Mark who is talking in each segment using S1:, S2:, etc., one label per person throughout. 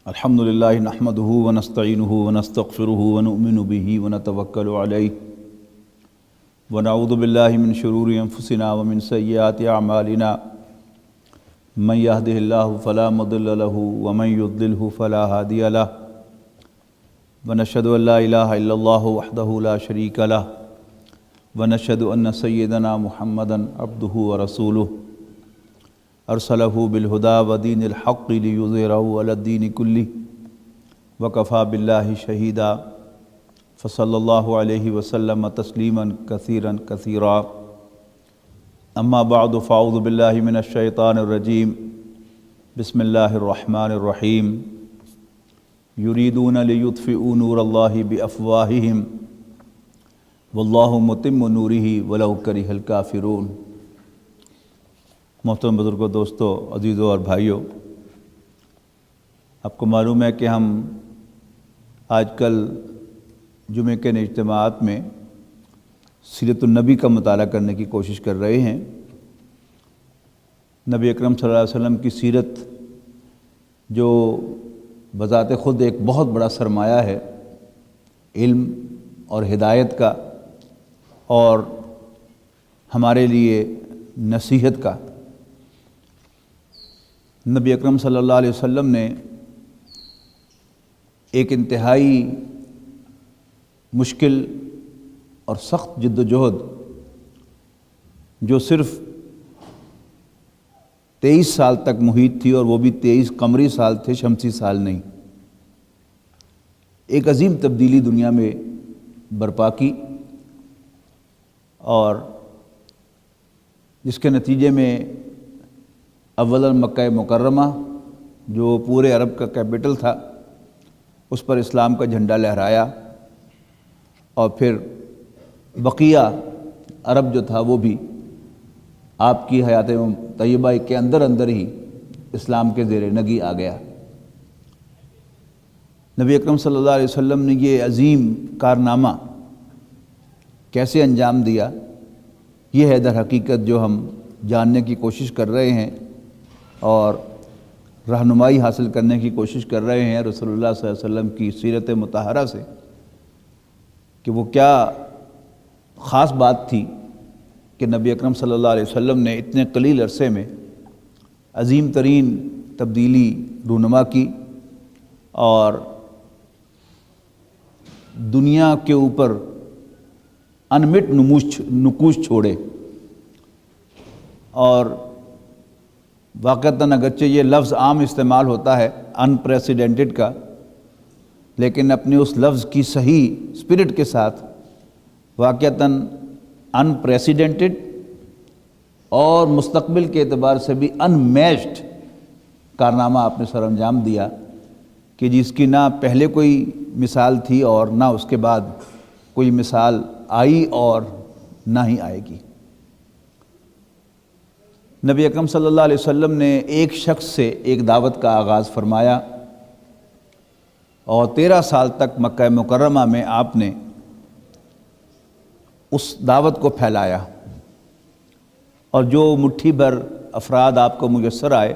S1: الحمدللہ نحمدہ ونستعینہ ونستغفرہ ونؤمن بہ ونتوکل علیہ ونعوذ باللہ من شرور انفسنا ومن سیئات اعمالنا من یہدہ اللہ فلا مضل لہ ومن یضللہ فلا ہادی لہ ونشہد ان لا الہ الا اللہ وحدہ لا شریک لہ ونشہد ان سیدنا محمدا عبدہ ورسولہ ارسلہ بالہدی ودین الحق لیظہرہ علی الدین کلہ وکفی باللہ شہیدا فصلی اللہ علیہ وسلم تسلیما کثیرا کثیرا اما بعد فاعوذ باللہ من الشیطان الرجیم بسم اللہ الرحمن الرحیم یریدون لیطفئوا نور اللہ بافواہہم واللہ متم نورہ ولو کرہ الکافرون۔ محترم بزرگوں، دوستوں، عزیزوں اور بھائیوں، آپ کو معلوم ہے کہ ہم آج کل جمعے کے اجتماعات میں سیرت النبی کا مطالعہ کرنے کی کوشش کر رہے ہیں۔ نبی اکرم صلی اللہ علیہ وسلم کی سیرت جو بذات خود ایک بہت بڑا سرمایہ ہے علم اور ہدایت کا اور ہمارے لیے نصیحت کا۔ نبی اکرم صلی اللہ علیہ وسلم نے ایک انتہائی مشکل اور سخت جد و جہد جو صرف 23 سال تک محیط تھی، اور وہ بھی 23 قمری سال تھے، شمسی سال نہیں، ایک عظیم تبدیلی دنیا میں برپا کی، اور جس کے نتیجے میں اولا مکہ مکرمہ جو پورے عرب کا کیپٹل تھا اس پر اسلام کا جھنڈا لہرایا، اور پھر بقیہ عرب جو تھا وہ بھی آپ کی حیات طیبہ کے اندر ہی اسلام کے زیر نگی آ گیا۔ نبی اکرم صلی اللہ علیہ وسلم نے یہ عظیم کارنامہ کیسے انجام دیا، یہ ہے در حقیقت جو ہم جاننے کی کوشش کر رہے ہیں اور رہنمائی حاصل کرنے کی کوشش کر رہے ہیں رسول اللہ صلی اللہ علیہ وسلم کی سیرت مطہرہ سے، کہ وہ کیا خاص بات تھی کہ نبی اکرم صلی اللہ علیہ وسلم نے اتنے قلیل عرصے میں عظیم ترین تبدیلی رونما کی اور دنیا کے اوپر انمٹ نقوش چھوڑے۔ اور واقعتاً اگرچہ یہ لفظ عام استعمال ہوتا ہے انپریسیڈنٹڈ کا، لیکن اپنے اس لفظ کی صحیح اسپرٹ کے ساتھ واقعتاً انپریسیڈنٹڈ اور مستقبل کے اعتبار سے بھی انمیچڈ کارنامہ آپ نے سر انجام دیا، کہ جس کی نہ پہلے کوئی مثال تھی اور نہ اس کے بعد کوئی مثال آئی اور نہ ہی آئے گی۔ نبی اکرم صلی اللہ علیہ وسلم نے ایک شخص سے ایک دعوت کا آغاز فرمایا، اور 13 سال تک مکہ مکرمہ میں آپ نے اس دعوت کو پھیلایا، اور جو مٹھی بھر افراد آپ کو میسر آئے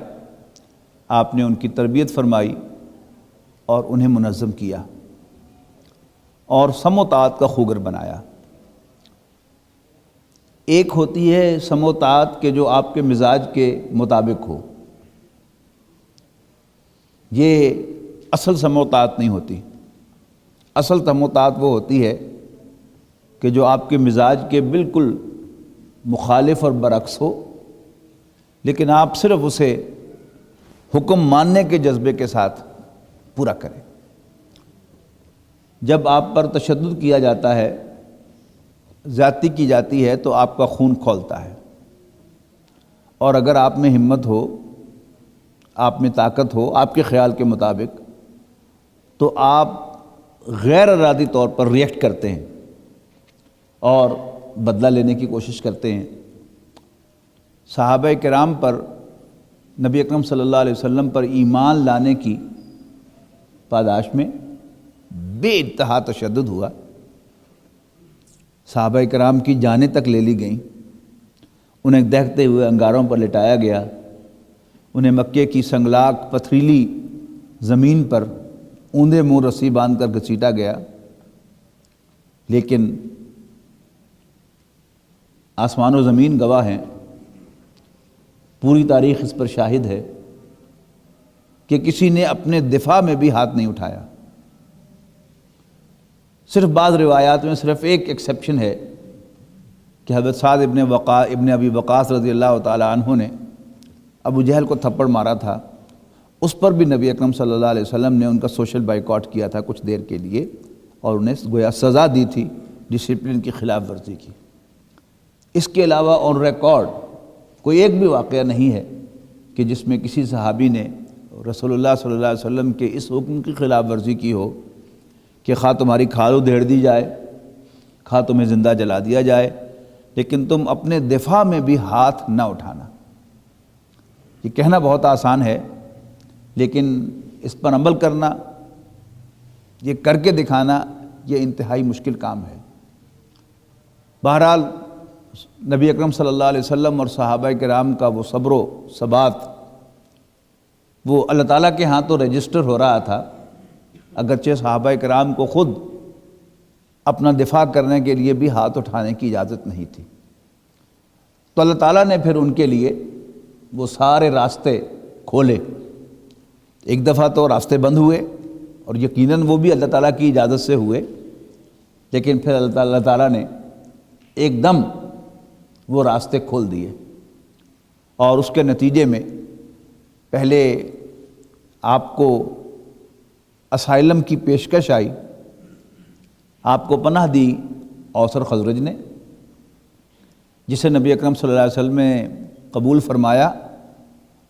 S1: آپ نے ان کی تربیت فرمائی اور انہیں منظم کیا اور سم و طاعت کا خوگر بنایا۔ ایک ہوتی ہے سم و طاعت کے جو آپ کے مزاج کے مطابق ہو، یہ اصل سم و طاعت نہیں ہوتی۔ اصل سم و طاعت وہ ہوتی ہے کہ جو آپ کے مزاج کے بالکل مخالف اور برعکس ہو، لیکن آپ صرف اسے حکم ماننے کے جذبے کے ساتھ پورا کریں۔ جب آپ پر تشدد کیا جاتا ہے، زیادتی کی جاتی ہے، تو آپ کا خون کھولتا ہے، اور اگر آپ میں ہمت ہو، آپ میں طاقت ہو آپ کے خیال کے مطابق، تو آپ غیر ارادی طور پر ریئیکٹ کرتے ہیں اور بدلہ لینے کی کوشش کرتے ہیں۔ صحابہ کرام پر نبی اکرم صلی اللہ علیہ وسلم پر ایمان لانے کی پاداش میں بے انتہا تشدد ہوا، صحابہ کرام کی جانیں تک لے لی گئیں، انہیں دہتے ہوئے انگاروں پر لٹایا گیا، انہیں مکے کی سنگلاک پتھریلی زمین پر اوندے منہ رسی باندھ کر گھسیٹا گیا، لیکن آسمان و زمین گواہ ہیں، پوری تاریخ اس پر شاہد ہے کہ کسی نے اپنے دفاع میں بھی ہاتھ نہیں اٹھایا۔ صرف بعض روایات میں صرف ایک ایکسیپشن ہے کہ حضرت سعد ابن ابی وقاص رضی اللہ تعالیٰ عنہ نے ابو جہل کو تھپڑ مارا تھا، اس پر بھی نبی اکرم صلی اللہ علیہ وسلم نے ان کا سوشل بائیکاٹ کیا تھا کچھ دیر کے لیے، اور انہیں گویا سزا دی تھی ڈسپلن کی خلاف ورزی کی۔ اس کے علاوہ آن ریکارڈ کوئی ایک بھی واقعہ نہیں ہے کہ جس میں کسی صحابی نے رسول اللہ صلی اللہ علیہ وسلم کے اس حکم کی خلاف ورزی کی ہو کہ خواہ تمہاری کھال ادھیڑ دی جائے، خواہ تمہیں زندہ جلا دیا جائے، لیکن تم اپنے دفاع میں بھی ہاتھ نہ اٹھانا۔ یہ کہنا بہت آسان ہے، لیکن اس پر عمل کرنا، یہ کر کے دکھانا، یہ انتہائی مشکل کام ہے۔ بہرحال نبی اکرم صلی اللہ علیہ وسلم اور صحابہ کرام کا وہ صبر و ثبات، وہ اللہ تعالیٰ کے ہاں تو رجسٹر ہو رہا تھا، اگرچہ صحابہ کرام کو خود اپنا دفاع کرنے کے لیے بھی ہاتھ اٹھانے کی اجازت نہیں تھی، تو اللہ تعالیٰ نے پھر ان کے لیے وہ سارے راستے کھولے۔ ایک دفعہ تو راستے بند ہوئے، اور یقیناً وہ بھی اللہ تعالیٰ کی اجازت سے ہوئے، لیکن پھر اللہ تعالیٰ نے ایک دم وہ راستے کھول دیے، اور اس کے نتیجے میں پہلے آپ کو اسائلم کی پیشکش آئی، آپ کو پناہ دی اوس اور خزرج نے، جسے نبی اکرم صلی اللہ علیہ وسلم نے قبول فرمایا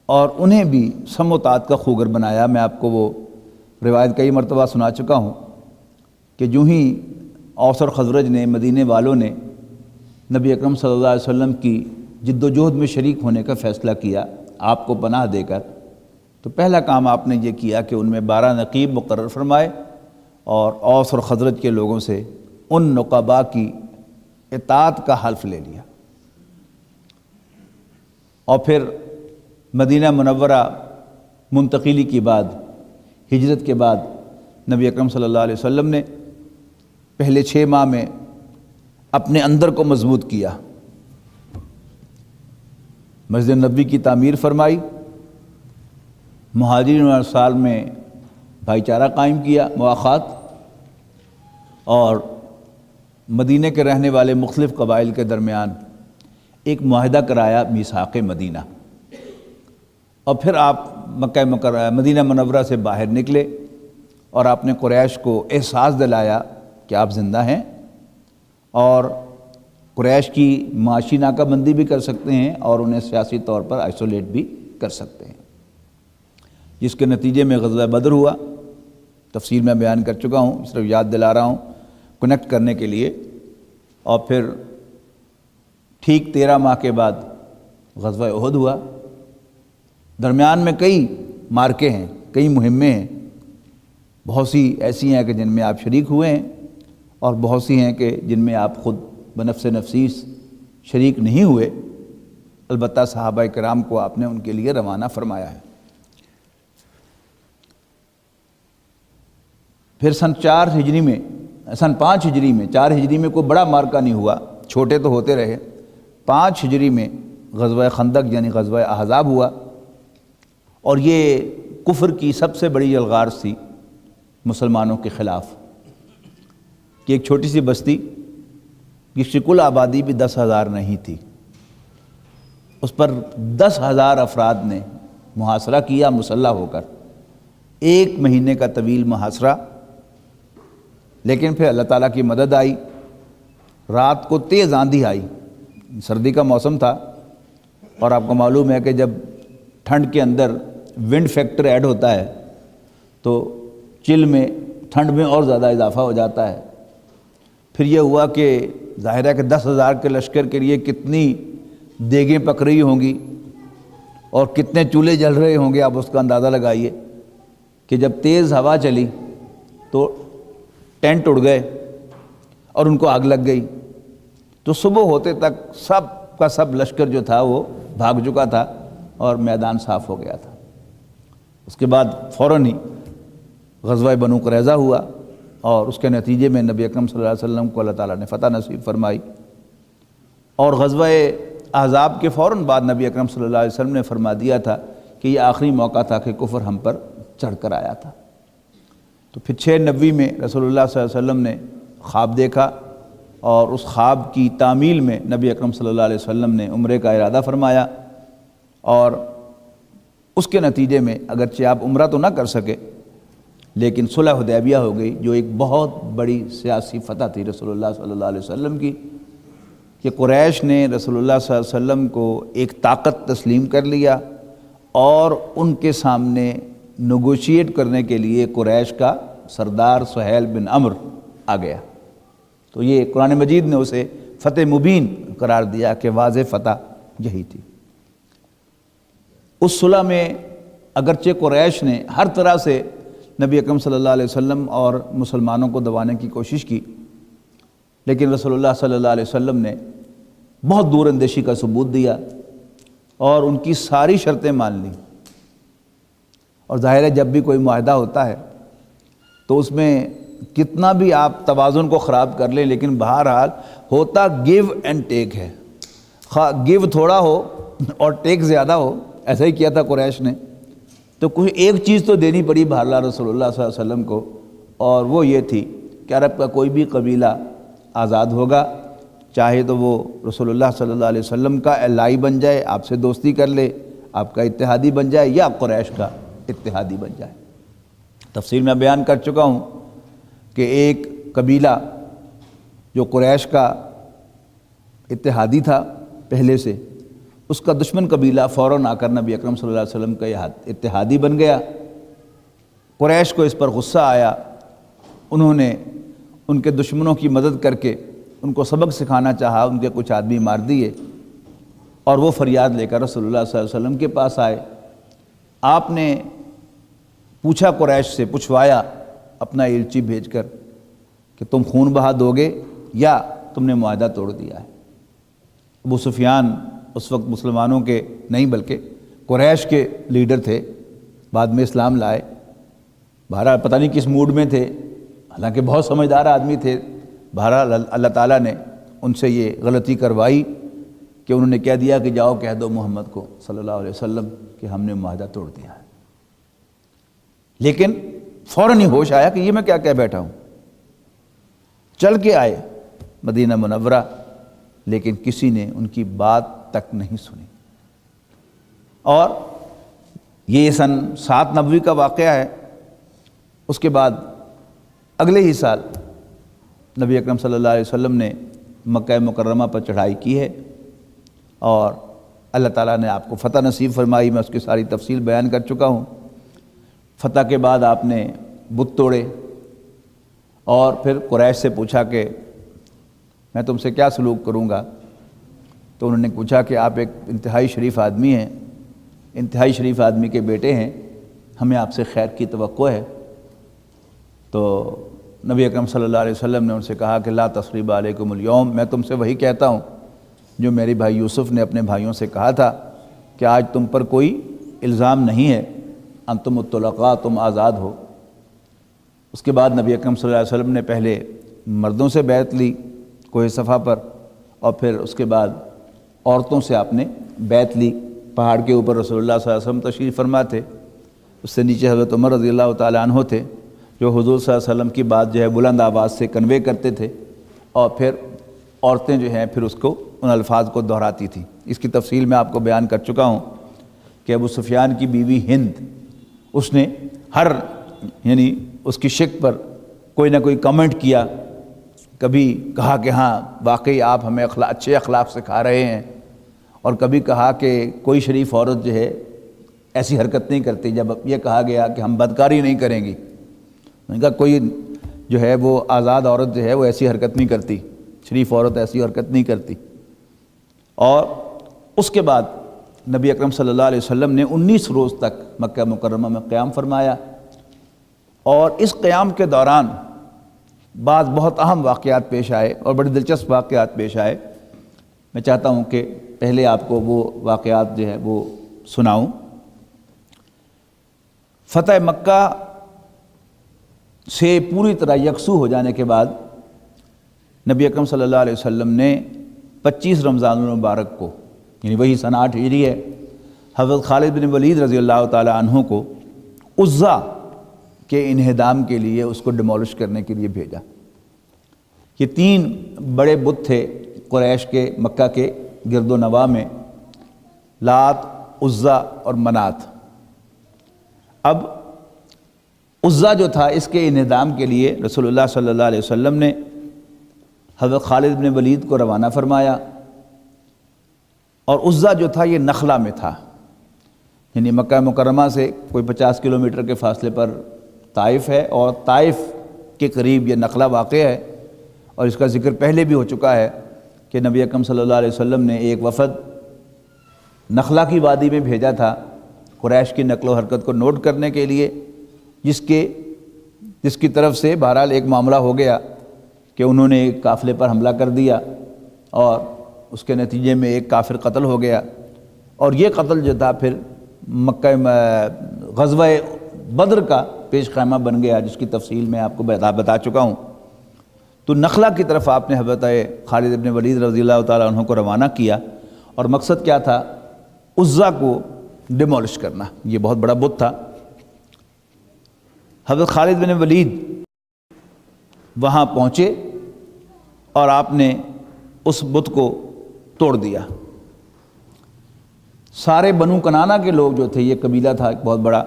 S1: اور انہیں بھی سم و طاعت کا خوگر بنایا۔ میں آپ کو وہ روایت کئی مرتبہ سنا چکا ہوں کہ جو ہی اوس اور خزرج نے، مدینے والوں نے نبی اکرم صلی اللہ علیہ وسلم کی جد و جہد میں شریک ہونے کا فیصلہ کیا آپ کو پناہ دے کر، تو پہلا کام آپ نے یہ کیا کہ ان میں 12 نقیب مقرر فرمائے اور اوس اور خزرج کے لوگوں سے ان نقباء کی اطاعت کا حلف لے لیا، اور پھر مدینہ منورہ منتقلی کے بعد، ہجرت کے بعد، نبی اکرم صلی اللہ علیہ وسلم نے پہلے 6 ماہ میں اپنے اندر کو مضبوط کیا، مسجد نبوی کی تعمیر فرمائی، مہاجرین و انصار میں بھائی چارہ قائم کیا، مواخات، اور مدینہ کے رہنے والے مختلف قبائل کے درمیان ایک معاہدہ کرایا، میثاق مدینہ، اور پھر آپ مدینہ منورہ سے باہر نکلے اور آپ نے قریش کو احساس دلایا کہ آپ زندہ ہیں، اور قریش کی معاشی ناکہ بندی بھی کر سکتے ہیں اور انہیں سیاسی طور پر آئسولیٹ بھی کر سکتے ہیں، جس کے نتیجے میں غزوہ بدر ہوا۔ تفصیل میں بیان کر چکا ہوں، صرف یاد دلا رہا ہوں کنیکٹ کرنے کے لیے۔ اور پھر ٹھیک 13 ماہ کے بعد غزوہ احد ہوا۔ درمیان میں کئی مارکے ہیں، کئی مہمیں ہیں، بہت سی ایسی ہیں کہ جن میں آپ شریک ہوئے ہیں، اور بہت سی ہیں کہ جن میں آپ خود بنفس نفسیس شریک نہیں ہوئے، البتہ صحابہ کرام کو آپ نے ان کے لیے روانہ فرمایا ہے۔ پھر سن 5 ہجری میں 4 ہجری میں کوئی بڑا مارکہ نہیں ہوا، چھوٹے تو ہوتے رہے۔ 5 ہجری میں غزوہ خندق یعنی غزوہ احزاب ہوا، اور یہ کفر کی سب سے بڑی الغار تھی مسلمانوں کے خلاف، کہ ایک چھوٹی سی بستی جس کی کل آبادی بھی 10,000 نہیں تھی، اس پر 10,000 افراد نے محاصرہ کیا مسلح ہو کر، 1 مہینے کا طویل محاصرہ۔ لیکن پھر اللہ تعالیٰ کی مدد آئی، رات کو تیز آندھی آئی، سردی کا موسم تھا، اور آپ کو معلوم ہے کہ جب ٹھنڈ کے اندر ونڈ فیکٹر ایڈ ہوتا ہے تو چل میں، ٹھنڈ میں اور زیادہ اضافہ ہو جاتا ہے۔ پھر یہ ہوا کہ ظاہر ہے کہ 10,000 کے لشکر کے لیے کتنی دیگیں پک رہی ہوں گی اور کتنے چولہے جل رہے ہوں گے، آپ اس کا اندازہ لگائیے کہ جب تیز ہوا چلی تو ٹینٹ اڑ گئے اور ان کو آگ لگ گئی، تو صبح ہوتے تک سب کا سب لشکر جو تھا وہ بھاگ چکا تھا اور میدان صاف ہو گیا تھا۔ اس کے بعد فوراً ہی غزوہ بنو قریظہ ہوا اور اس کے نتیجے میں نبی اکرم صلی اللہ علیہ وسلم کو اللہ تعالیٰ نے فتح نصیب فرمائی، اور غزوہ احزاب کے فوراً بعد نبی اکرم صلی اللہ علیہ وسلم نے فرما دیا تھا کہ یہ آخری موقع تھا کہ کفر ہم پر چڑھ کر آیا تھا۔ تو پھر 690 میں رسول اللہ صلی اللہ علیہ وسلم نے خواب دیکھا، اور اس خواب کی تعمیل میں نبی اکرم صلی اللہ علیہ وسلم نے عمرے کا ارادہ فرمایا، اور اس کے نتیجے میں اگرچہ آپ عمرہ تو نہ کر سکے لیکن صلح حدیبیہ ہو گئی، جو ایک بہت بڑی سیاسی فتح تھی رسول اللہ صلی اللہ علیہ وسلم کی، کہ قریش نے رسول اللہ صلی اللہ علیہ وسلم کو ایک طاقت تسلیم کر لیا، اور ان کے سامنے نیگوشیٹ کرنے کے لیے قریش کا سردار سہیل بن عمرو آ گیا۔ تو یہ قرآن مجید نے اسے فتح مبین قرار دیا کہ واضح فتح یہی تھی۔ اس صلح میں اگرچہ قریش نے ہر طرح سے نبی اکرم صلی اللہ علیہ وسلم اور مسلمانوں کو دبانے کی کوشش کی، لیکن رسول اللہ صلی اللہ علیہ وسلم نے بہت دور اندیشی کا ثبوت دیا اور ان کی ساری شرطیں مان لیں۔ اور ظاہر ہے جب بھی کوئی معاہدہ ہوتا ہے تو اس میں کتنا بھی آپ توازن کو خراب کر لیں، لیکن بہرحال ہوتا گیو اینڈ ٹیک ہے، خواہ گیو تھوڑا ہو اور ٹیک زیادہ ہو، ایسا ہی کیا تھا قریش نے۔ تو کوئی ایک چیز تو دینی پڑی بہرحال رسول اللہ صلی اللہ علیہ وسلم کو، اور وہ یہ تھی کہ عرب کا کوئی بھی قبیلہ آزاد ہوگا، چاہے تو وہ رسول اللہ صلی اللہ علیہ وسلم کا الائی بن جائے، آپ سے دوستی کر لے، آپ کا اتحادی بن جائے، یا قریش کا اتحادی بن جائے۔ تفصیل میں بیان کر چکا ہوں کہ ایک قبیلہ جو قریش کا اتحادی تھا پہلے سے، اس کا دشمن قبیلہ فوراً آ کر نبی اکرم صلی اللہ علیہ وسلم کا اتحادی بن گیا۔ قریش کو اس پر غصہ آیا، انہوں نے ان کے دشمنوں کی مدد کر کے ان کو سبق سکھانا چاہا، ان کے کچھ آدمی مار دیے، اور وہ فریاد لے کر رسول اللہ صلی اللہ علیہ وسلم کے پاس آئے۔ آپ نے پوچھا، قریش سے پوچھوایا اپنا ایلچی بھیج کر کہ تم خون بہا دو گے یا تم نے معاہدہ توڑ دیا ہے۔ ابو سفیان اس وقت مسلمانوں کے نہیں بلکہ قریش کے لیڈر تھے، بعد میں اسلام لائے، بہرحال پتہ نہیں کس موڈ میں تھے، حالانکہ بہت سمجھدار آدمی تھے۔ بہرحال اللہ تعالیٰ نے ان سے یہ غلطی کروائی کہ انہوں نے کہہ دیا کہ جاؤ کہہ دو محمد کو صلی اللہ علیہ وسلم کہ ہم نے معاہدہ توڑ دیا ہے۔ لیکن فوراً ہی ہوش آیا کہ یہ میں کیا کہہ بیٹھا ہوں۔ چل کے آئے مدینہ منورہ، لیکن کسی نے ان کی بات تک نہیں سنی۔ اور یہ سن 790 کا واقعہ ہے۔ اس کے بعد اگلے ہی سال نبی اکرم صلی اللہ علیہ وسلم نے مکہ مکرمہ پر چڑھائی کی ہے، اور اللہ تعالیٰ نے آپ کو فتح نصیب فرمائی۔ میں اس کی ساری تفصیل بیان کر چکا ہوں۔ فتح کے بعد آپ نے بت توڑے، اور پھر قریش سے پوچھا کہ میں تم سے کیا سلوک کروں گا؟ تو انہوں نے پوچھا کہ آپ ایک انتہائی شریف آدمی ہیں، انتہائی شریف آدمی کے بیٹے ہیں، ہمیں آپ سے خیر کی توقع ہے۔ تو نبی اکرم صلی اللہ علیہ وسلم نے ان سے کہا کہ لا تثریب علیکم اليوم، میں تم سے وہی کہتا ہوں جو میرے بھائی یوسف نے اپنے بھائیوں سے کہا تھا کہ آج تم پر کوئی الزام نہیں ہے، انتم الطلقاء، تم آزاد ہو۔ اس کے بعد نبی اکرم صلی اللہ علیہ وسلم نے پہلے مردوں سے بیعت لی کوہ صفا پر، اور پھر اس کے بعد عورتوں سے آپ نے بیعت لی۔ پہاڑ کے اوپر رسول اللہ صلی اللہ علیہ وسلم تشریف فرما تھے، اس سے نیچے حضرت عمر رضی اللہ تعالیٰ عنہ تھے، جو حضور صلی اللہ علیہ وسلم کی بات جو ہے بلند آواز سے کنوے کرتے تھے، اور پھر عورتیں جو ہیں پھر اس کو ان الفاظ کو دہراتی تھیں۔ اس کی تفصیل میں آپ کو بیان کر چکا ہوں کہ ابو سفیان کی بیوی ہند، اس نے یعنی اس کی شک پر کوئی نہ کوئی کمنٹ کیا، کبھی کہا کہ ہاں واقعی آپ ہمیں اچھے اخلاق سکھا رہے ہیں، اور کبھی کہا کہ کوئی شریف عورت جو ہے ایسی حرکت نہیں کرتی۔ جب یہ کہا گیا کہ ہم بدکاری نہیں کریں گی، ان کا کوئی جو ہے وہ آزاد عورت جو ہے وہ ایسی حرکت نہیں کرتی، شریف عورت ایسی حرکت نہیں کرتی۔ اور اس کے بعد نبی اکرم صلی اللہ علیہ وسلم نے 19 روز تک مکہ مکرمہ میں قیام فرمایا، اور اس قیام کے دوران بعض بہت اہم واقعات پیش آئے اور بڑے دلچسپ واقعات پیش آئے۔ میں چاہتا ہوں کہ پہلے آپ کو وہ واقعات جو ہے وہ سناؤں۔ فتح مکہ سے پوری طرح یکسو ہو جانے کے بعد نبی اکرم صلی اللہ علیہ وسلم نے 25 رمضان المبارک کو، یعنی وہی سن 8 ہجری ہے، حضرت خالد بن ولید رضی اللہ تعالی عنہ کو عزا کے انہدام کے لیے، اس کو ڈیمولش کرنے کے لیے بھیجا۔ یہ 3 بڑے بت تھے قریش کے، مکہ کے گرد و نواح میں، لات، عزا اور منات۔ اب عزا جو تھا، اس کے انہدام کے لیے رسول اللہ صلی اللہ علیہ وسلم نے حضرت خالد بن ولید کو روانہ فرمایا، اور عزا جو تھا یہ نخلا میں تھا، یعنی مکہ مکرمہ سے کوئی 50 کلومیٹر کے فاصلے پر طائف ہے، اور طائف کے قریب یہ نخلا واقع ہے، اور اس کا ذکر پہلے بھی ہو چکا ہے کہ نبی اکرم صلی اللہ علیہ وسلم نے ایک وفد نخلا کی وادی میں بھیجا تھا قریش کی نقل و حرکت کو نوٹ کرنے کے لیے، جس کی طرف سے بہرحال ایک معاملہ ہو گیا کہ انہوں نے ایک قافلے پر حملہ کر دیا، اور اس کے نتیجے میں ایک کافر قتل ہو گیا، اور یہ قتل جو تھا پھر مکہ غزوہ بدر کا پیش خیمہ بن گیا، جس کی تفصیل میں آپ کو بتا چکا ہوں۔ تو نخلا کی طرف آپ نے حضرت خالد بن ولید رضی اللہ تعالیٰ عنہ کو روانہ کیا، اور مقصد کیا تھا؟ عزا کو ڈیمولش کرنا۔ یہ بہت بڑا بت تھا۔ حضرت خالد بن ولید وہاں پہنچے اور آپ نے اس بت کو توڑ دیا۔ سارے بنو کنانہ کے لوگ جو تھے، یہ قبیلہ تھا ایک بہت بڑا،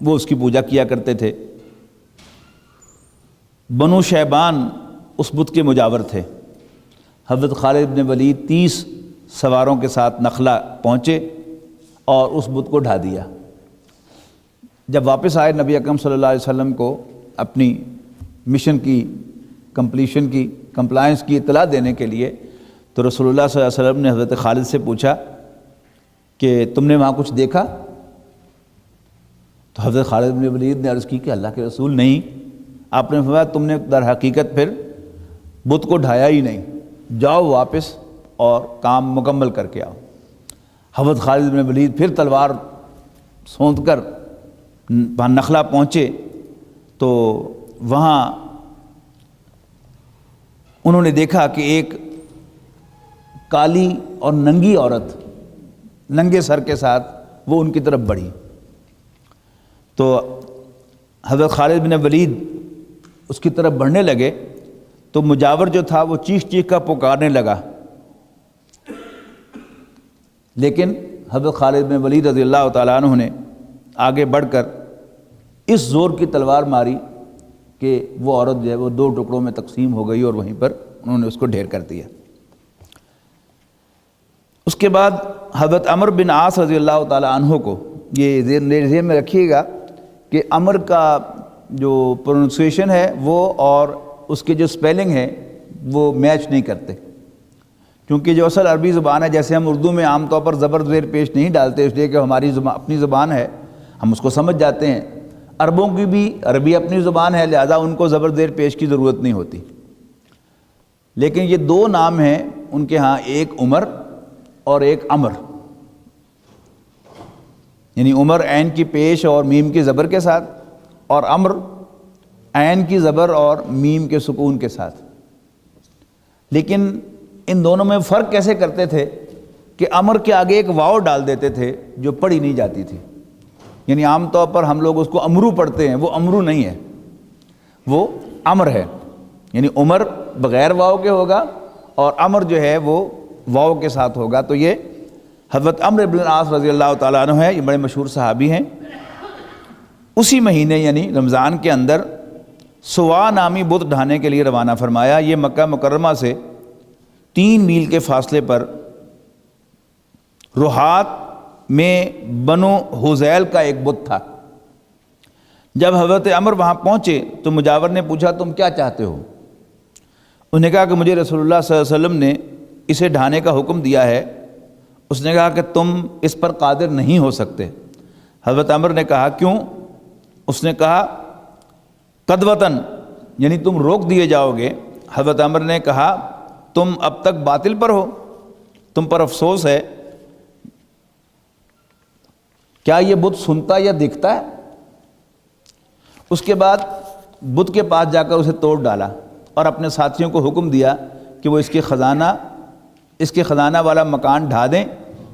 S1: وہ اس کی پوجا کیا کرتے تھے۔ بنو شیبان اس بت کے مجاور تھے۔ حضرت خالد بن ولید 30 سواروں کے ساتھ نخلا پہنچے اور اس بت کو ڈھا دیا۔ جب واپس آئے نبی اکرم صلی اللہ علیہ وسلم کو اپنی مشن کی کمپلیشن کی کمپلائنس کی اطلاع دینے کے لیے، تو رسول اللہ صلی اللہ علیہ وسلم نے حضرت خالد سے پوچھا کہ تم نے وہاں کچھ دیکھا؟ تو حضرت خالد بن ولید نے عرض کی کہ اللہ کے رسول نہیں۔ آپ نے فرمایا تم نے در حقیقت پھر بت کو ڈھایا ہی نہیں، جاؤ واپس اور کام مکمل کر کے آؤ۔ حضرت خالد بن ولید پھر تلوار سونت کر وہاں نخلا پہنچے، تو وہاں انہوں نے دیکھا کہ ایک کالی اور ننگی عورت ننگے سر کے ساتھ وہ ان کی طرف بڑھی۔ تو حضرت خالد بن ولید اس کی طرف بڑھنے لگے، تو مجاور جو تھا وہ چیخ چیخ کر پکارنے لگا، لیکن حضرت خالد بن ولید رضی اللہ تعالیٰ عنہ نے آگے بڑھ کر اس زور کی تلوار ماری کہ وہ عورت جو ہے وہ 2 ٹکڑوں میں تقسیم ہو گئی، اور وہیں پر انہوں نے اس کو ڈھیر کر دیا۔ اس کے بعد حضرت عمر بن عاص رضی اللہ تعالیٰ عنہ کو، یہ ذہن میں رکھیے گا کہ عمر کا جو پروننسیشن ہے وہ اور اس کے جو سپیلنگ ہے وہ میچ نہیں کرتے، کیونکہ جو اصل عربی زبان ہے، جیسے ہم اردو میں عام طور پر زبر زیر پیش نہیں ڈالتے، اس لیے کہ ہماری اپنی زبان ہے، ہم اس کو سمجھ جاتے ہیں۔ عربوں کی بھی عربی اپنی زبان ہے، لہذا ان کو زبر زیر پیش کی ضرورت نہیں ہوتی، لیکن یہ 2 نام ہیں ان کے ہاں، ایک عمر اور ایک عمر، یعنی عمر عین کی پیش اور میم کی زبر کے ساتھ، اور عمر عین کی زبر اور میم کے سکون کے ساتھ۔ لیکن ان دونوں میں فرق کیسے کرتے تھے کہ عمر کے آگے ایک واو ڈال دیتے تھے جو پڑھی نہیں جاتی تھی، یعنی عام طور پر ہم لوگ اس کو امرو پڑھتے ہیں، وہ امرو نہیں ہے، وہ عمر ہے، یعنی عمر بغیر واو کے ہوگا اور عمر جو ہے وہ واو کے ساتھ ہوگا۔ تو یہ حضرت عمرو بن العاص رضی اللہ تعالیٰ عنہ ہے، یہ بڑے مشہور صحابی ہیں۔ اسی مہینے یعنی رمضان کے اندر سوا نامی بت ڈھانے کے لیے روانہ فرمایا۔ یہ مکہ مکرمہ سے 3 میل کے فاصلے پر روحات میں بنو حذیل کا ایک بت تھا۔ جب حضرت عمر وہاں پہنچے تو مجاور نے پوچھا تم کیا چاہتے ہو؟ انہوں نے کہا کہ مجھے رسول اللہ صلی اللہ علیہ وسلم نے اسے ڈھانے کا حکم دیا ہے۔ اس نے کہا کہ تم اس پر قادر نہیں ہو سکتے۔ حضرت عمر نے کہا کیوں؟ اس نے کہا قدوتاً، یعنی تم روک دیے جاؤ گے۔ حضرت عمر نے کہا تم اب تک باطل پر ہو، تم پر افسوس ہے۔ کیا یہ بت سنتا یا دکھتا ہے؟ اس کے بعد بت کے پاس جا کر اسے توڑ ڈالا اور اپنے ساتھیوں کو حکم دیا کہ وہ اس کے خزانہ والا مکان ڈھا دیں،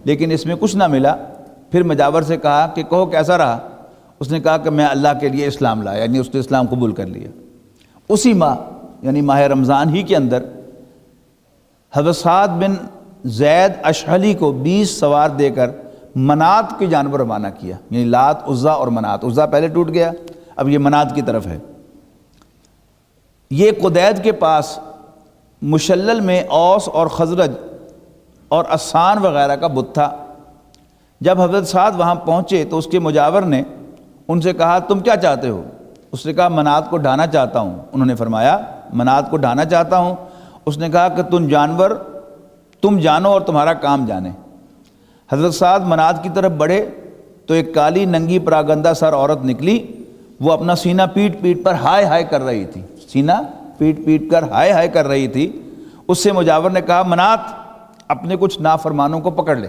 S1: لیکن اس میں کچھ نہ ملا۔ پھر مجاور سے کہا کہ کہو کیسا رہا؟ اس نے کہا کہ میں اللہ کے لیے اسلام لایا، یعنی اس نے اسلام قبول کر لیا۔ اسی ماہ یعنی ماہ رمضان ہی کے اندر حضرت سعد بن زید اشحلی کو 20 سوار دے کر منات کی جانب روانہ کیا، یعنی لات، عزا اور منات۔ عزا پہلے ٹوٹ گیا، اب یہ منات کی طرف ہے۔ یہ قدید کے پاس مشلل میں اوس اور خزرج اور اسان وغیرہ کا بت تھا۔ جب حضرت سعد وہاں پہنچے تو اس کے مجاور نے ان سے کہا تم کیا چاہتے ہو؟ اس نے کہا منات کو ڈھانا چاہتا ہوں۔ انہوں نے فرمایا منات کو ڈھانا چاہتا ہوں؟ اس نے کہا کہ تم جانو اور تمہارا کام جانے۔ حضرت سعد منات کی طرف بڑھے تو ایک کالی ننگی پراگندہ سر عورت نکلی، وہ اپنا سینہ پیٹ پیٹ پر ہائے ہائے کر رہی تھی، سینہ پیٹ پیٹ کر ہائے ہائے کر رہی تھی۔ اس سے مجاور نے کہا منات اپنے کچھ نافرمانوں کو پکڑ لے،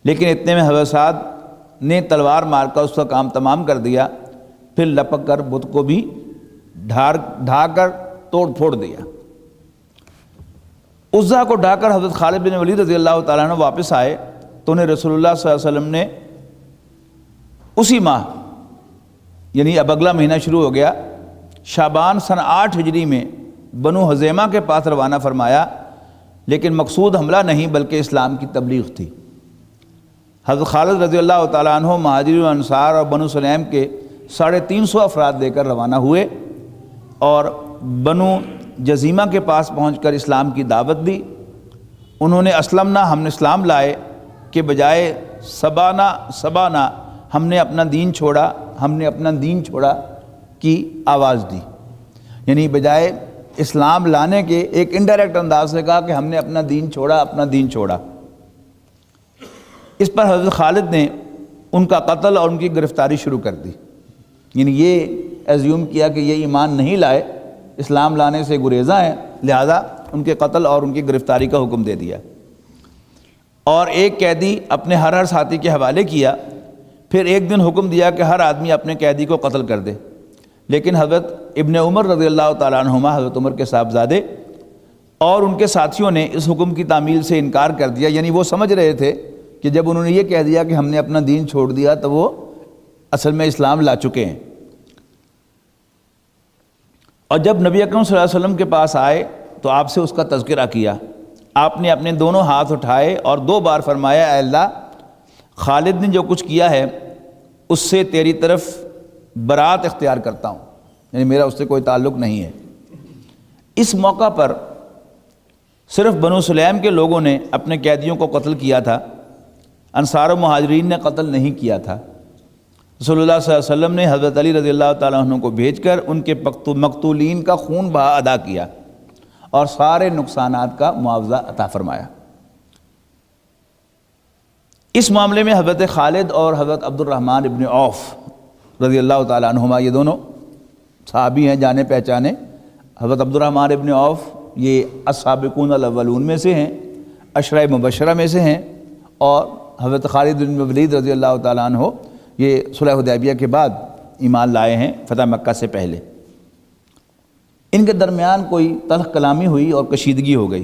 S1: لیکن اتنے میں حضرت سعد نے تلوار مار کر اس کا کام تمام کر دیا، پھر لپک کر بت کو بھی ڈھا کر توڑ پھوڑ دیا۔ عزا کو ڈھا کر حضرت خالد بن ولید رضی اللہ تعالیٰ عنہ واپس آئے تو انہیں رسول اللہ صلی اللہ علیہ وسلم نے اسی ماہ، یعنی اب اگلا مہینہ شروع ہو گیا، شعبان سن 8 ہجری میں بنو حزیمہ کے پاس روانہ فرمایا، لیکن مقصود حملہ نہیں بلکہ اسلام کی تبلیغ تھی۔ حضرت خالد رضی اللہ تعالیٰ عنہ مہاجرین و انصار اور بنو سلیم کے 350 افراد لے کر روانہ ہوئے اور بنو جزیمہ کے پاس پہنچ کر اسلام کی دعوت دی۔ انہوں نے اسلمنا، ہم نے اسلام لائے کے بجائے سبانا ہم نے اپنا دین چھوڑا کی آواز دی، یعنی بجائے اسلام لانے کے ایک انڈائریکٹ انداز سے کہا کہ ہم نے اپنا دین چھوڑا۔ اس پر حضرت خالد نے ان کا قتل اور ان کی گرفتاری شروع کر دی، یعنی یہ ایزیوم کیا کہ یہ ایمان نہیں لائے، اسلام لانے سے گریزاں ہیں، لہذا ان کے قتل اور ان کی گرفتاری کا حکم دے دیا، اور ایک قیدی اپنے ہر ساتھی کے حوالے کیا۔ پھر ایک دن حکم دیا کہ ہر آدمی اپنے قیدی کو قتل کر دے، لیکن حضرت ابن عمر رضی اللہ تعالیٰ عنہما، حضرت عمر کے صاحبزادے اور ان کے ساتھیوں نے اس حکم کی تعمیل سے انکار کر دیا، یعنی وہ سمجھ رہے تھے کہ جب انہوں نے یہ کہہ دیا کہ ہم نے اپنا دین چھوڑ دیا تو وہ اصل میں اسلام لا چکے ہیں۔ اور جب نبی اکرم صلی اللہ علیہ وسلم کے پاس آئے تو آپ سے اس کا تذکرہ کیا۔ آپ نے اپنے دونوں ہاتھ اٹھائے اور 2 بار فرمایا، اے اللہ، خالد نے جو کچھ کیا ہے اس سے تیری طرف برات اختیار کرتا ہوں، یعنی میرا اس سے کوئی تعلق نہیں ہے۔ اس موقع پر صرف بنو سلیم کے لوگوں نے اپنے قیدیوں کو قتل کیا تھا، انصار و مہاجرین نے قتل نہیں کیا تھا۔ رسول اللہ صلی اللہ علیہ وسلم نے حضرت علی رضی اللہ تعالیٰ عنہ کو بھیج کر ان کے مقتولین کا خون بہا ادا کیا اور سارے نقصانات کا معاوضہ عطا فرمایا۔ اس معاملے میں حضرت خالد اور حضرت عبد الرحمن ابن عوف رضی اللہ تعالیٰ عنہما، یہ دونوں صحابی ہیں جانے پہچانے۔ حضرت عبد الرحمن ابن عوف یہ السابقون الاولون میں سے ہیں، عشرہ مبشرہ میں سے ہیں، اور حضرت خالد بن ولید رضی اللہ تعالیٰ عنہ یہ صلح حدیبیہ کے بعد ایمان لائے ہیں، فتح مکہ سے پہلے۔ ان کے درمیان کوئی تلخ کلامی ہوئی اور کشیدگی ہو گئی۔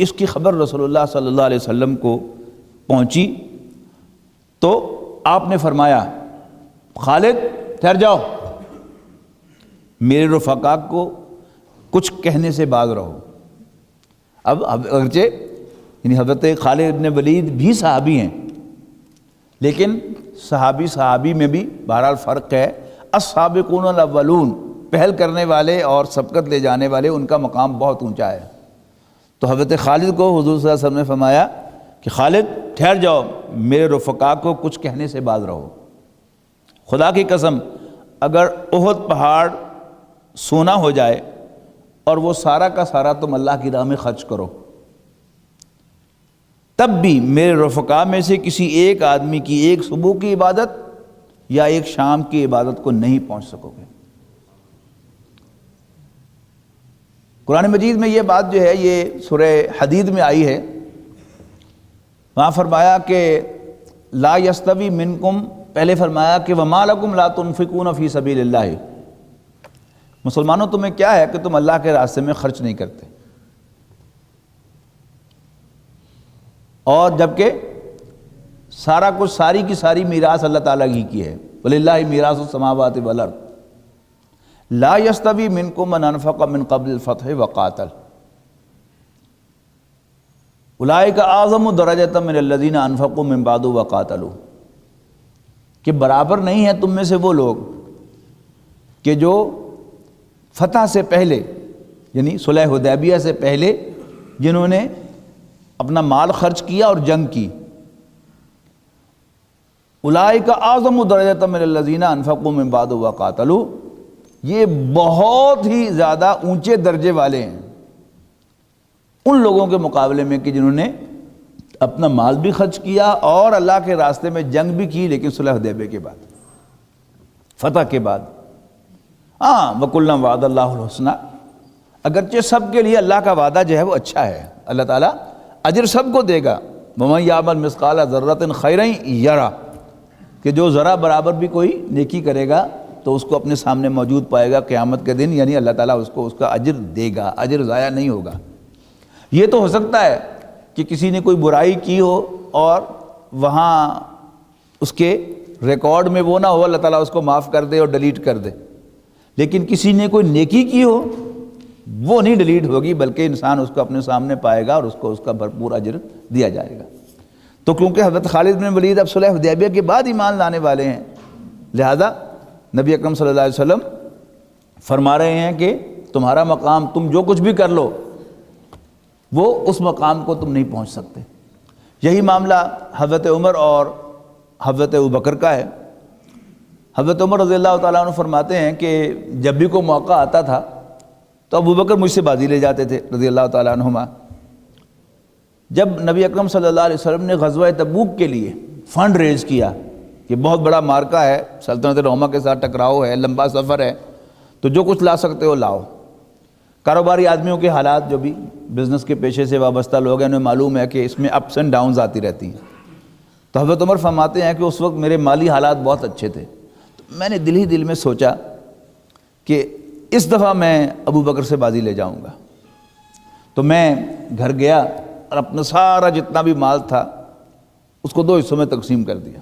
S1: اس کی خبر رسول اللہ صلی اللہ علیہ وسلم کو پہنچی تو آپ نے فرمایا، خالد ٹھہر جاؤ، میرے رفقا کو کچھ کہنے سے باز رہو۔ اب اگرچہ یعنی حضرت خالد بن ولید بھی صحابی ہیں، لیکن صحابی میں بھی بہرحال فرق ہے۔ السابقون الاولون، پہل کرنے والے اور سبقت لے جانے والے، ان کا مقام بہت اونچا ہے۔ تو حضرت خالد کو حضور صلی اللہ علیہ وسلم نے فرمایا کہ خالد ٹھہر جاؤ، میرے رفقا کو کچھ کہنے سے باز رہو۔ خدا کی قسم، اگر احد پہاڑ سونا ہو جائے اور وہ سارا کا سارا تم اللہ کی راہ میں خرچ کرو، تب بھی میرے رفقا میں سے کسی ایک آدمی کی ایک صبح کی عبادت یا ایک شام کی عبادت کو نہیں پہنچ سکو گے۔ قرآن مجید میں یہ بات جو ہے یہ سورہ حدید میں آئی ہے، وہاں فرمایا کہ لا یستوی منکم پہلے فرمایا کہ وَمَا لَكُمْ لَا تُنْفِقُونَ فِي سَبِيلِ اللَّهِ، مسلمانوں تمہیں کیا ہے کہ تم اللہ کے راستے میں خرچ نہیں کرتے، اور جبکہ سارا کچھ، ساری کی ساری میراث اللہ تعالیٰ ہی کی ہے، وَلِلَّهِ مِيرَاثُ السَّمَاوَاتِ وَالْأَرْضِ لَا يَسْتَوِي مِنْكُم مَّنْ أَنفَقَ مِنْ قَبْلِ الْفَتْحِ وَقَاتَلَ اولئک اعظم درجۃ من الذین انفقوا من بعد وقاتلوا، کہ برابر نہیں ہیں تم میں سے وہ لوگ کہ جو فتح سے پہلے، یعنی صلح حدیبیہ سے پہلے جنہوں نے اپنا مال خرچ کیا اور جنگ کی، اولئک اعظم درجۃ من الذین انفقوا من بعد وقاتلوا، یہ بہت ہی زیادہ اونچے درجے والے ہیں ان لوگوں کے مقابلے میں کہ جنہوں نے اپنا مال بھی خرچ کیا اور اللہ کے راستے میں جنگ بھی کی، لیکن صلح حدیبیہ کے بعد، فتح کے بعد۔ وَكُلًّا وَعَدَ اللَّهُ الْحُسْنَىٰ، اگرچہ سب کے لیے اللہ کا وعدہ جو ہے وہ اچھا ہے، اللہ تعالیٰ اجر سب کو دے گا، وَمَن يَعْمَلْ مِثْقَالَ ذَرَّةٍ خَيْرًا يَرَهُ، کہ جو ذرا برابر بھی کوئی نیکی کرے گا تو اس کو اپنے سامنے موجود پائے گا قیامت کے دن، یعنی اللہ تعالیٰ اس کو اس کا اجر دے گا، اجر ضائع نہیں ہوگا۔ یہ تو ہو سکتا ہے کہ کسی نے کوئی برائی کی ہو اور وہاں اس کے ریکارڈ میں وہ نہ ہو، اللہ تعالیٰ اس کو معاف کر دے اور ڈیلیٹ کر دے، لیکن کسی نے کوئی نیکی کی ہو وہ نہیں ڈیلیٹ ہوگی، بلکہ انسان اس کو اپنے سامنے پائے گا اور اس کو اس کا بھرپور اجر دیا جائے گا۔ تو کیونکہ حضرت خالد بن ولید اب صلح حدیبیہ کے بعد ایمان لانے والے ہیں، لہذا نبی اکرم صلی اللہ علیہ وسلم فرما رہے ہیں کہ تمہارا مقام، تم جو کچھ بھی کر لو وہ اس مقام کو تم نہیں پہنچ سکتے۔ یہی معاملہ حضرت عمر اور حضرت ابوبکر کا ہے۔ حضرت عمر رضی اللہ تعالیٰ عنہ فرماتے ہیں کہ جب بھی کوئی موقع آتا تھا تو ابوبکر مجھ سے بازی لے جاتے تھے رضی اللہ تعالیٰ عنہما۔ جب نبی اکرم صلی اللہ علیہ وسلم نے غزوہ تبوک کے لیے فنڈ ریز کیا کہ بہت بڑا مارکہ ہے، سلطنت روما کے ساتھ ٹکراؤ ہے، لمبا سفر ہے، تو جو کچھ لا سکتے ہو لاؤ۔ کاروباری آدمیوں کے حالات، جو بھی بزنس کے پیشے سے وابستہ لوگ ہیں، انہیں معلوم ہے کہ اس میں اپس اینڈ ڈاؤنز آتی رہتی ہیں۔ تو حضرت عمر فرماتے ہیں کہ اس وقت میرے مالی حالات بہت اچھے تھے، تو میں نے دل ہی دل میں سوچا کہ اس دفعہ میں ابوبکر سے بازی لے جاؤں گا۔ تو میں گھر گیا اور اپنا سارا جتنا بھی مال تھا اس کو 2 حصوں میں تقسیم کر دیا،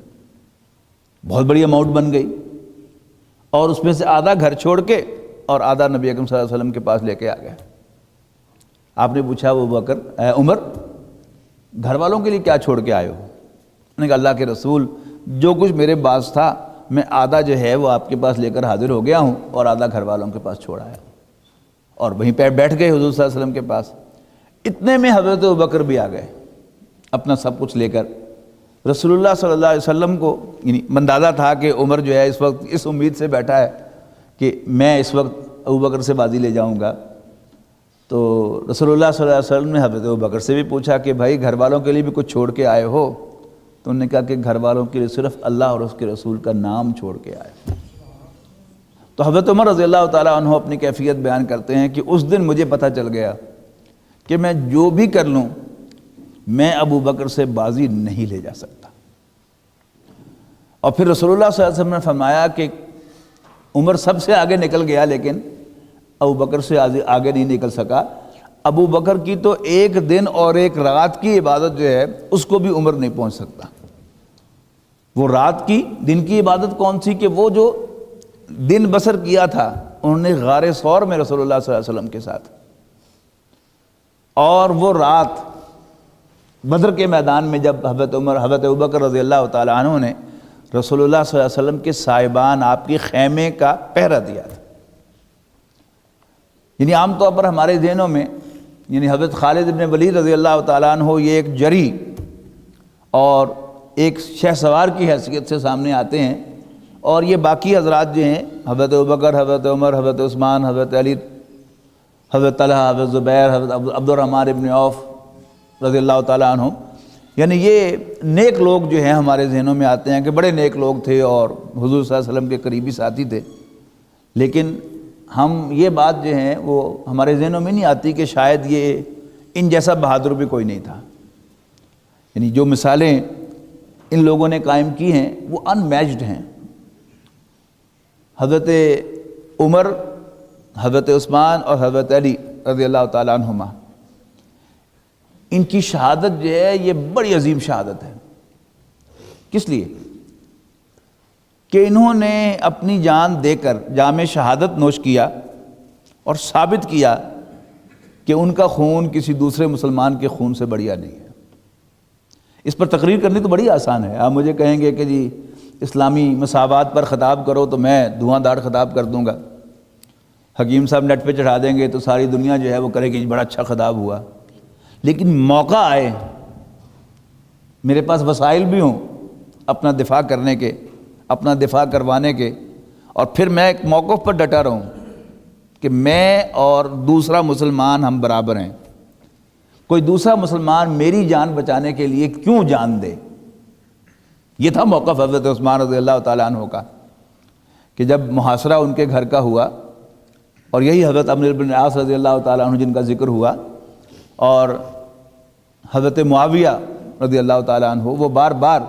S1: بہت بڑی اماؤنٹ بن گئی، اور اس میں سے آدھا گھر چھوڑ کے اور آدھا نبی اکرم صلی اللہ علیہ وسلم کے پاس لے کے آ گیا۔ آپ نے پوچھا عمر گھر والوں کے لیے کیا چھوڑ کے آئے ہو؟ میں نے کہا اللہ کے رسول، جو کچھ میرے پاس تھا میں آدھا جو ہے وہ آپ کے پاس لے کر حاضر ہو گیا ہوں اور آدھا گھر والوں کے پاس چھوڑ آیا، اور وہیں پہ بیٹھ گئے حضور صلی اللہ علیہ وسلم کے پاس۔ اتنے میں حضرت ابوبکر بھی آ گئے اپنا سب کچھ لے کر۔ رسول اللہ صلی اللہ علیہ وسلم کو یعنی اندازہ تھا کہ عمر جو ہے اس وقت اس امید سے بیٹھا ہے کہ میں اس وقت ابوبکر سے بازی لے جاؤں گا۔ تو رسول اللہ صلی اللہ علیہ وسلم نے حضرت ابوبکر سے بھی پوچھا کہ بھائی گھر والوں کے لیے بھی کچھ چھوڑ کے آئے ہو؟ تو انہوں نے کہا کہ گھر والوں کے لیے صرف اللہ اور اس کے رسول کا نام چھوڑ کے آئے۔ تو حضرت عمر رضی اللہ تعالیٰ عنہ اپنی کیفیت بیان کرتے ہیں کہ اس دن مجھے پتہ چل گیا کہ میں جو بھی کر لوں میں ابوبکر سے بازی نہیں لے جا سکتا۔ اور پھر رسول اللہ صلی اللہ علیہ وسلم نے فرمایا کہ عمر سب سے آگے نکل گیا لیکن ابوبکر سے آگے نہیں نکل سکا۔ ابوبکر کی تو ایک دن اور ایک رات کی عبادت جو ہے اس کو بھی عمر نہیں پہنچ سکتا۔ وہ رات کی، دن کی عبادت کون سی کہ وہ جو دن بسر کیا تھا انہوں نے غار ثور میں رسول اللہ صلی اللہ علیہ وسلم کے ساتھ، اور وہ رات بدر کے میدان میں جب حضرت ابوبکر رضی اللہ تعالیٰ عنہ نے رسول اللہ صلی اللہ علیہ وسلم کے صاحبان آپ کے خیمے کا پہرا دیا تھا۔ یعنی عام طور پر ہمارے ذہنوں میں یعنی حضرت خالد بن ولید رضی اللہ تعالیٰ عنہ یہ ایک جری اور ایک شہ سوار کی حیثیت سے سامنے آتے ہیں، اور یہ باقی حضرات جو ہیں حضرت ابوبکر، حضرت عمر، حضرت عثمان، حضرت علی، حضرت طلحہ، حضرت زبیر، حضرت عبد الرحمن ابن عوف رضی اللہ تعالیٰ عنہ، یعنی یہ نیک لوگ جو ہیں ہمارے ذہنوں میں آتے ہیں کہ بڑے نیک لوگ تھے اور حضور صلی اللہ علیہ وسلم کے قریبی ساتھی تھے، لیکن ہم یہ بات جو ہیں وہ ہمارے ذہنوں میں نہیں آتی کہ شاید یہ ان جیسا بہادر بھی کوئی نہیں تھا۔ یعنی جو مثالیں ان لوگوں نے قائم کی ہیں وہ ان میچڈ ہیں۔ حضرت عمر، حضرت عثمان اور حضرت علی رضی اللہ تعالیٰ عنہما، ان کی شہادت جو ہے یہ بڑی عظیم شہادت ہے۔ کس لیے؟ کہ انہوں نے اپنی جان دے کر جام شہادت نوش کیا اور ثابت کیا کہ ان کا خون کسی دوسرے مسلمان کے خون سے بڑھیا نہیں ہے۔ اس پر تقریر کرنی تو بڑی آسان ہے۔ آپ مجھے کہیں گے کہ جی اسلامی مساوات پر خطاب کرو تو میں دھواں دھاڑ خطاب کر دوں گا، حکیم صاحب نیٹ پہ چڑھا دیں گے تو ساری دنیا جو ہے وہ کرے کہ بڑا اچھا خطاب ہوا۔ لیکن موقع آئے، میرے پاس وسائل بھی ہوں اپنا دفاع کرنے کے، اپنا دفاع کروانے کے، اور پھر میں ایک موقف پر ڈٹا رہوں کہ میں اور دوسرا مسلمان ہم برابر ہیں، کوئی دوسرا مسلمان میری جان بچانے کے لیے کیوں جان دے۔ یہ تھا موقف حضرت عثمان رضی اللہ تعالیٰ عنہ کا، کہ جب محاصرہ ان کے گھر کا ہوا، اور یہی حضرت عمرو بن العاص رضی اللہ تعالیٰ عنہ جن کا ذکر ہوا، اور حضرت معاویہ رضی اللہ تعالیٰ عنہ وہ بار بار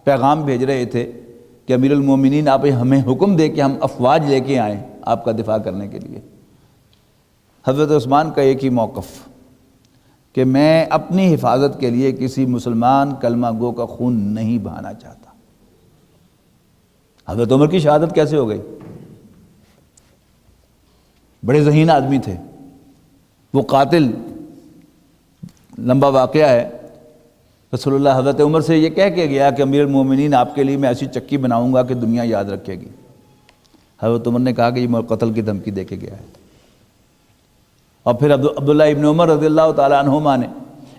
S1: پیغام بھیج رہے تھے کہ امیر المومنین آپ ہمیں حکم دے کہ ہم افواج لے کے آئیں آپ کا دفاع کرنے کے لیے۔ حضرت عثمان کا ایک ہی موقف کہ میں اپنی حفاظت کے لیے کسی مسلمان کلمہ گو کا خون نہیں بہانا چاہتا۔ حضرت عمر کی شہادت کیسے ہو گئی؟ بڑے ذہین آدمی تھے وہ، قاتل، لمبا واقعہ ہے۔ رسول اللہ حضرت عمر سے یہ کہہ کے گیا کہ امیر المومنین آپ کے لیے میں ایسی چکی بناؤں گا کہ دنیا یاد رکھے گی۔ حضرت عمر نے کہا کہ یہ قتل کی دھمکی دے کے گیا ہے۔ اور پھر عبداللہ ابن عمر رضی اللہ تعالیٰ عنہما نے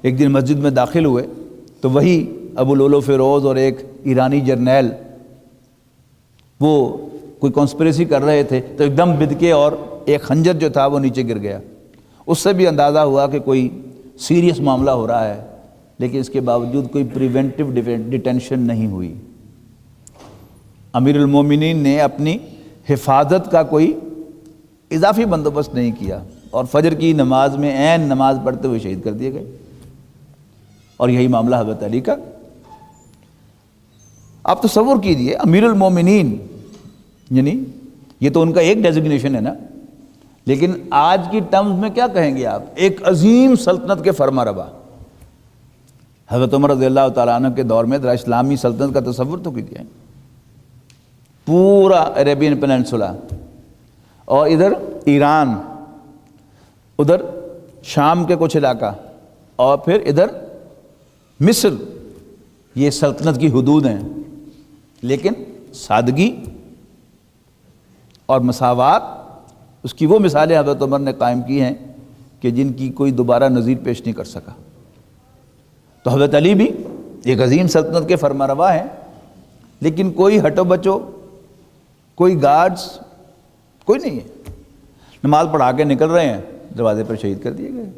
S1: ایک دن مسجد میں داخل ہوئے تو وہی ابو لولو فیروز اور ایک ایرانی جرنیل وہ کوئی کانسپریسی کر رہے تھے، تو ایک دم بدکے اور ایک خنجر جو تھا وہ نیچے گر گیا۔ اس سے بھی اندازہ ہوا کہ کوئی سیریس معاملہ ہو رہا ہے، لیکن اس کے باوجود کوئی پریونٹیو ڈیٹینشن نہیں ہوئی۔ امیر المومنین نے اپنی حفاظت کا کوئی اضافی بندوبست نہیں کیا، اور فجر کی نماز میں عین نماز پڑھتے ہوئے شہید کر دیے گئے۔ اور یہی معاملہ حضرت علی کا۔ آپ تصور کیجئے امیر المومنین، یعنی یہ تو ان کا ایک ڈیزگنیشن ہے نا، لیکن آج کی ٹرمز میں کیا کہیں گے آپ؟ ایک عظیم سلطنت کے فرما روا۔ حضرت عمر رضی اللہ تعالیٰ عنہ کے دور میں ذرا اسلامی سلطنت کا تصور تو کیجئے، پورا عربین پیننسولا، اور ادھر ایران، ادھر شام کے کچھ علاقہ، اور پھر ادھر مصر، یہ سلطنت کی حدود ہیں۔ لیکن سادگی اور مساوات، اس کی وہ مثالیں حضرت عمر نے قائم کی ہیں کہ جن کی کوئی دوبارہ نظیر پیش نہیں کر سکا۔ تو حضرت علی بھی ایک عظیم سلطنت کے فرما روا ہیں، لیکن کوئی ہٹو بچو، کوئی گارڈز، کوئی نہیں ہے۔ نماز پڑھا کے نکل رہے ہیں، دروازے پر شہید کر دیے گئے۔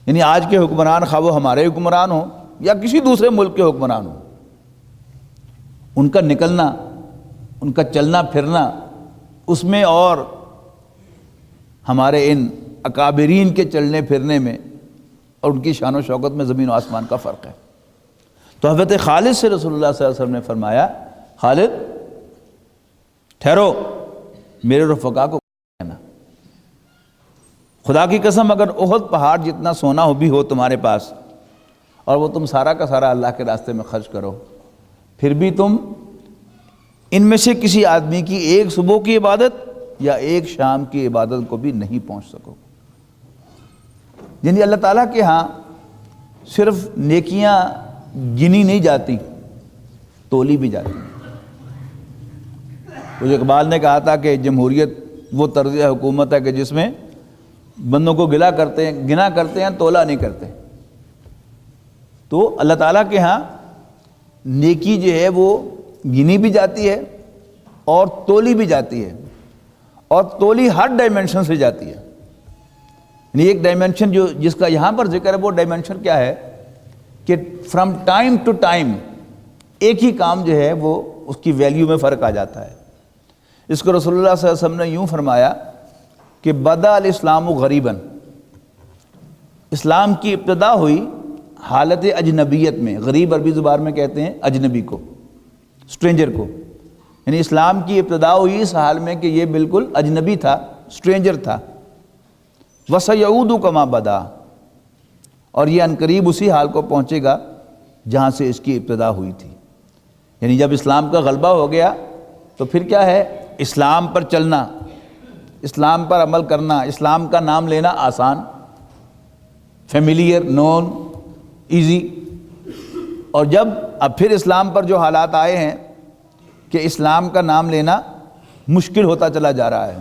S1: یعنی آج کے حکمران، خواہ وہ ہمارے حکمران ہوں یا کسی دوسرے ملک کے حکمران ہوں، ان کا نکلنا، ان کا چلنا پھرنا، اس میں اور ہمارے ان اکابرین کے چلنے پھرنے میں اور ان کی شان و شوکت میں زمین و آسمان کا فرق ہے۔ تو حضرت خالد سے رسول اللہ صلی اللہ علیہ وسلم نے فرمایا، خالد ٹھہرو، میرے رفقا کو کہنا، خدا کی قسم اگر احد پہاڑ جتنا سونا بھی ہو تمہارے پاس، اور وہ تم سارا کا سارا اللہ کے راستے میں خرچ کرو، پھر بھی تم ان میں سے کسی آدمی کی ایک صبح کی عبادت یا ایک شام کی عبادت کو بھی نہیں پہنچ سکو۔ یعنی اللہ تعالیٰ کے ہاں صرف نیکیاں گنی نہیں جاتی، تولی بھی جاتی۔ کچھ اقبال نے کہا تھا کہ جمہوریت وہ طرز حکومت ہے کہ جس میں بندوں کو گنا کرتے ہیں، تولا نہیں کرتے۔ تو اللہ تعالیٰ کے ہاں نیکی جو ہے وہ گنی بھی جاتی ہے اور تولی بھی جاتی ہے، اور تولی ہر ڈائمنشن سے جاتی ہے۔ یعنی ایک ڈائمنشن جو جس کا یہاں پر ذکر ہے، وہ ڈائمنشن کیا ہے کہ فرام ٹائم ٹو ٹائم ایک ہی کام جو ہے وہ اس کی ویلیو میں فرق آ جاتا ہے۔ اس کو رسول اللہ صلی اللہ علیہ وسلم نے یوں فرمایا کہ بدأ الاسلام غریباً، اسلام کی ابتدا ہوئی حالت اجنبیت میں، غریب عربی زبان میں کہتے ہیں اجنبی کو، اسٹرینجر کو، یعنی اسلام کی ابتدا ہوئی اس حال میں کہ یہ بالکل اجنبی تھا، اسٹرینجر تھا۔ وَسَيَعُودُ كَمَا بَدَا، اور یہ عنقریب اسی حال کو پہنچے گا جہاں سے اس کی ابتدا ہوئی تھی۔ یعنی جب اسلام کا غلبہ ہو گیا تو پھر کیا ہے؟ اسلام پر چلنا، اسلام پر عمل کرنا، اسلام کا نام لینا آسان، فیملیئر، نون، ایزی۔ اور جب اب پھر اسلام پر جو حالات آئے ہیں کہ اسلام کا نام لینا مشکل ہوتا چلا جا رہا ہے،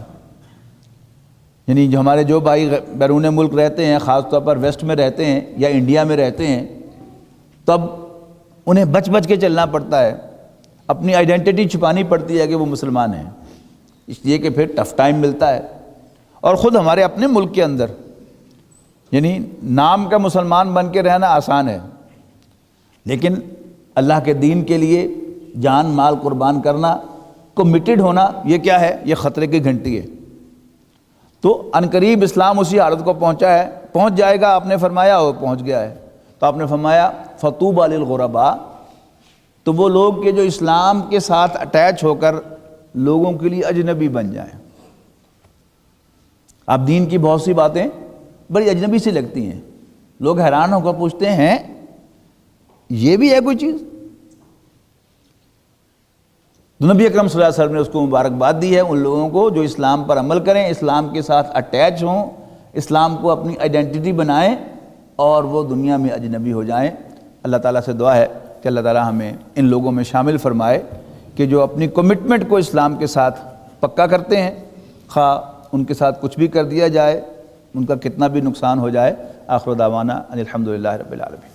S1: یعنی جو ہمارے جو بھائی بیرون ملک رہتے ہیں، خاص طور پر ویسٹ میں رہتے ہیں یا انڈیا میں رہتے ہیں، تب انہیں بچ بچ کے چلنا پڑتا ہے، اپنی آئیڈینٹی چھپانی پڑتی ہے کہ وہ مسلمان ہیں، اس لیے کہ پھر ٹف ٹائم ملتا ہے۔ اور خود ہمارے اپنے ملک کے اندر یعنی نام کا مسلمان بن کے رہنا آسان ہے، لیکن اللہ کے دین کے لیے جان مال قربان کرنا، کمیٹڈ ہونا، یہ کیا ہے؟ یہ خطرے کی گھنٹی ہے۔ تو عنقریب اسلام اسی حالت کو پہنچا ہے، پہنچ جائے گا، آپ نے فرمایا وہ پہنچ گیا ہے۔ تو آپ نے فرمایا فَطُوبَى لِلْغُرَبَاء، تو وہ لوگ کہ جو اسلام کے ساتھ اٹیچ ہو کر لوگوں کے لیے اجنبی بن جائیں۔ اب دین کی بہت سی باتیں بڑی اجنبی سی لگتی ہیں، لوگ حیران ہو کر پوچھتے ہیں یہ بھی ہے کوئی چیز؟ تو نبی اکرم صلی اللہ علیہ وسلم نے اس کو مبارکباد دی ہے ان لوگوں کو جو اسلام پر عمل کریں، اسلام کے ساتھ اٹیچ ہوں، اسلام کو اپنی آئیڈینٹی بنائیں اور وہ دنیا میں اجنبی ہو جائیں۔ اللہ تعالیٰ سے دعا ہے کہ اللہ تعالیٰ ہمیں ان لوگوں میں شامل فرمائے کہ جو اپنی کمٹمنٹ کو اسلام کے ساتھ پکا کرتے ہیں، خواہ ان کے ساتھ کچھ بھی کر دیا جائے، ان کا کتنا بھی نقصان ہو جائے۔ آخر دعوانا ان الحمدللہ رب العالمین۔